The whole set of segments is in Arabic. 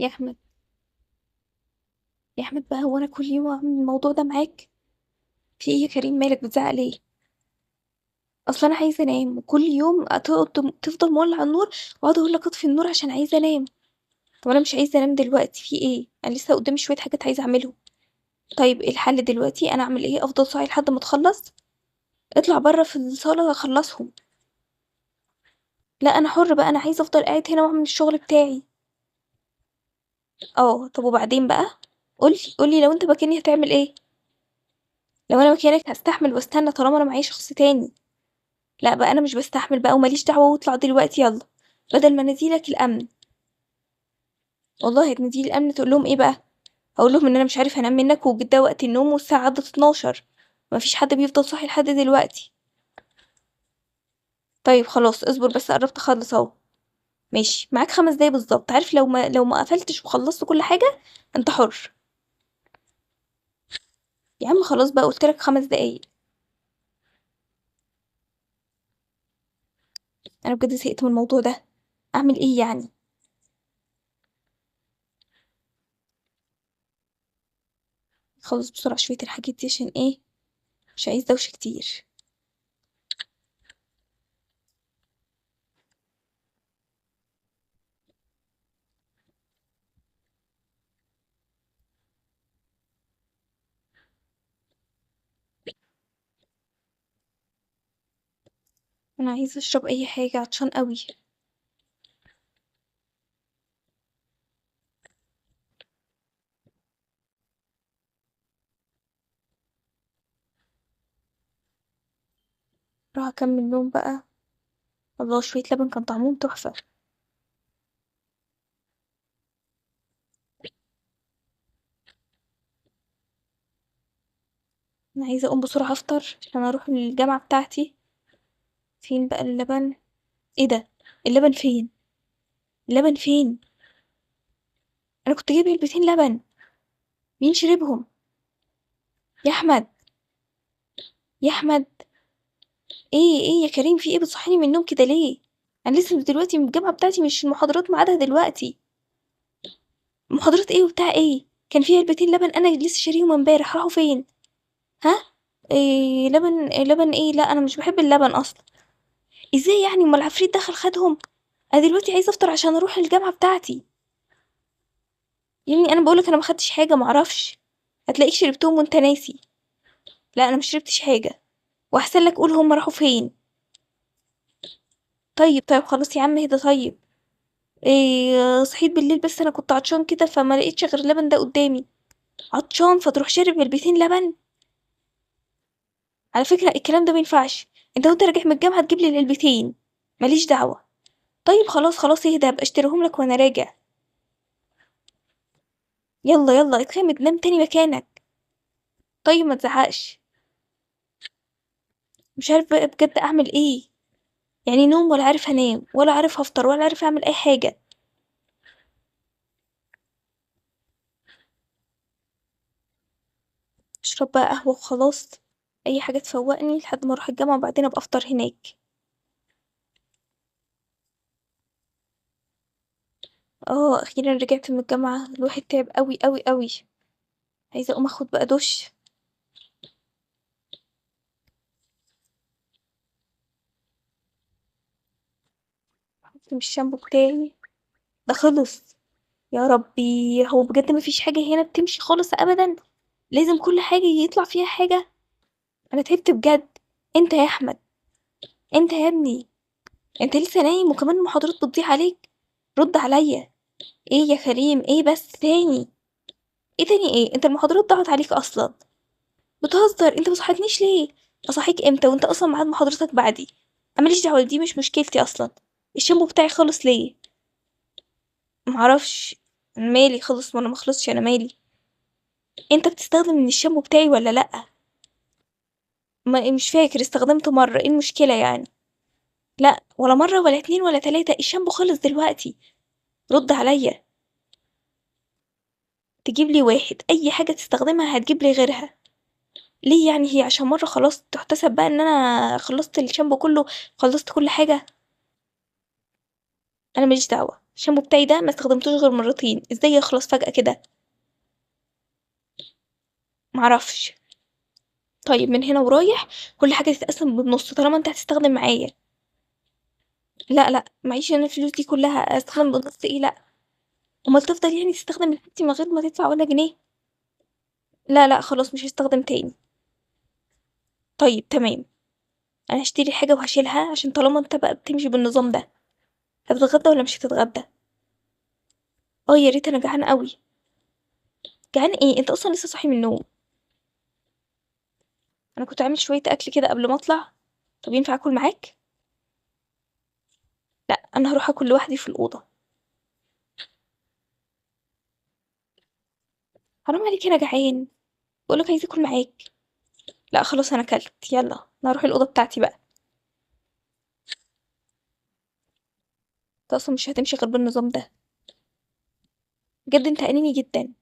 يا احمد، يا احمد بقى، هو انا كل يوم اعمل الموضوع ده معاك؟ في ايه يا كريم؟ مالك بتزعق ليه؟ اصلا انا عايزه انام، وكل يوم تفضل مولع النور، واقعد اقول لك اطفي النور عشان عايزه انام. طب انا مش عايزه انام دلوقتي، في ايه؟ انا لسه قدامي شويه حاجات عايزه اعملهم. طيب ايه الحل دلوقتي؟ انا اعمل ايه؟ افضل صاحي لحد ما تخلص؟ اطلع بره في الصاله اخلصهم. لا انا حر بقى، انا عايزه افضل قاعد هنا واعمل الشغل بتاعي. اه طب وبعدين بقى؟ قولي لو انت مكاني هتعمل ايه؟ لو انا مكانك هستحمل واستنى طالما انا معايا شخص تاني. لأ بقى، أنا مش باستحمل بقى وما ليش دعوة، واطلع دلوقتي يلا، بدل ما انادي لك الأمن. والله هتنادي لي الأمن تقول لهم إيه بقى؟ هاقول لهم إن أنا مش عارف أنام منك وده وقت النوم والساعة عدت 12، ما فيش حد بيفضل صاحي لحد دلوقتي. طيب خلاص اصبر بس، قربت أخلص أهو. ماشي معاك 5 دقايق بالظبط، عارف لو ما قفلتش وخلصت كل حاجة أنت حر. يا عم خلاص بقى، قلت لك 5 دقايق. أنا بجد زهقت من الموضوع ده، أعمل إيه يعني؟ خلص بسرعة شوية الحاجات دي عشان إيه؟ مش عايز دوشة كتير. أنا عايزة أشرب أي حاجة، عطشان قوي. أروح أكمل نوم بقى. الله، شوية لبن كان طعمهم تحفة. أنا عايزة أقوم بسرعة أفطر عشان أروح الجامعة بتاعتي. فين بقى اللبن؟ ايه ده؟ اللبن فين؟ اللبن فين؟ أنا كنت جايبة علبتين لبن، مين شربهم؟ يا أحمد، يا أحمد، ايه يا كريم، في ايه؟ بتصحيني من النوم كده ليه؟ أنا لسه دلوقتي من الجامعة بتاعتي، مش المحاضرات ميعادها دلوقتي. محاضرات ايه وبتاع ايه؟ كان في علبتين لبن أنا لسه شاريهم امبارح، راحوا فين؟ ها؟ إيه لبن؟ إيه لبن ايه؟ لا أنا مش بحب اللبن أصلا. ازاي يعني؟ أمال العفريت دخل خدهم؟ أنا دلوقتي عايزة أفطر عشان أروح الجامعة بتاعتي. يا ابني أنا باقول لك أنا ما خدتش حاجة، ما أعرفش، هتلاقيك شربتهم وأنت ناسي. لأ أنا ما شربتش حاجة، وأحسن لك قول هُم راحوا فين. طيب خلاص يا عم اهدى طيب. صحيت بالليل بس أنا كنت عطشان كده فما لقيتش غير اللبن ده قدامي. عطشان فتروح شارب علبتين لبن؟ على فكرة الكلام ده ما ينفعش، أنت وأنت راجع من الجامعة تجيب لي العلبتين، ما ليش دعوة. طيب خلاص اهدى، هابقى اشتريهم لك وأنا راجع. يلا اتخمد نام تاني مكانك. طيب ما تزعقش. مش عارف بقى بجد أعمل إيه، يعني نوم ولا عارف أنام ولا عارف أفطر ولا عارف أعمل أي حاجة. اشرب بقى قهوة وخلاص، أي حاجة تفوقني لحد ما أروح الجامعة وبعدين أبقى أفطر هناك. أخيرا رجعت من الجامعة، الواحد تعب أوي أوي أوي. عايزة أقوم أخد بقى دش. أحط من الشامبو بتاعي ده خلص. يا ربي، هو بجد مفيش حاجة هنا بتمشي خالص أبدا؟ لازم كل حاجة يطلع فيها حاجة؟ أنا تعبت بجد. أنت يا أحمد، أنت يا ابني، أنت لسه نايم وكمان المحاضرات بتضيع عليك؟ رد عليا. إيه يا كريم؟ إيه بس تاني؟ إيه تاني إيه؟ أنت المحاضرات ضاعت عليك أصلا. بتهزر؟ أنت ما صحيتنيش ليه؟ أصحيك إمتى وأنت أصلا ميعاد محاضرتك بعدي؟ أنا ماليش دعوة، دي مش مشكلتي أصلا. الشامبو بتاعي خلص ليه؟ معرفش. أنا مالي خلص وأنا مخلصش؟ أنا مالي؟ أنت بتستخدم من الشامبو بتاعي ولا لأ؟ ما مش فاكر، استخدمته مرة، إيه المشكلة يعني؟ لأ ولا مرة ولا 2 ولا 3، الشامبو خلص دلوقتي. رد عليا. تجيب لي واحد، أي حاجة تستخدمها هتجيب لي غيرها. ليه يعني؟ هي عشان مرة خلاص تحتسب بقى إن أنا خلصت الشامبو كله، خلصت كل حاجة؟ أنا ماليش دعوة، الشامبو بتاعي ده ما استخدمتوش غير مرتين، ازاي يخلص فجأة كده؟ معرفش. طيب من هنا ورايح كل حاجة تتقسم بالنص طالما انت هتستخدم معايا. لا لا، معيش انا الفلوس دي كلها استخدم بالنص ايه؟ لا. امال تفضل يعني تستخدم الحاجتي من غير ما تدفع ولا جنيه؟ لا لا خلاص مش هستخدم تاني. طيب تمام. انا هشتري حاجة وهشيلها عشان طالما انت بقى بتمشي بالنظام ده. هتتغدى ولا مش هتتغدى؟ اه يا ريت، انا جعان قوي. جعان ايه؟ انت اصلا لسه صاحي من النوم. انا كنت عامل شوية اكل كده قبل ما اطلع. طب ينفع اكل معاك؟ لا انا هروح اكل لوحدي في الاوضة. حرام عليك، انا جعان. بقولك عايزة اكل معاك. لا خلاص انا اكلت، يلا انا هروح الاوضة بتاعتي بقى. انت اصلا مش هتمشي غير بالنظام ده. بجد انت اناني جدا.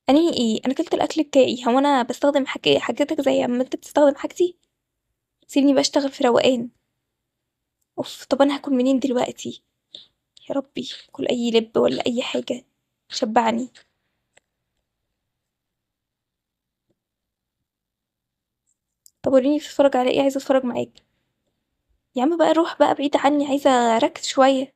اناني ايه؟ انا اكلت الاكل بتاعي، هو انا بستخدم حاجتك زي ما انت بتستخدم حاجتي؟ سيبني بشتغل في روقان. اوف، طب انا هاكل منين دلوقتي؟ يا ربي، كل اي لب ولا اي حاجة. شبعني. طب وريني بتتفرج على ايه، عايزة اتفرج معاك. يا عم بقى روح بقى بعيد عني، عايزة اركز شوية.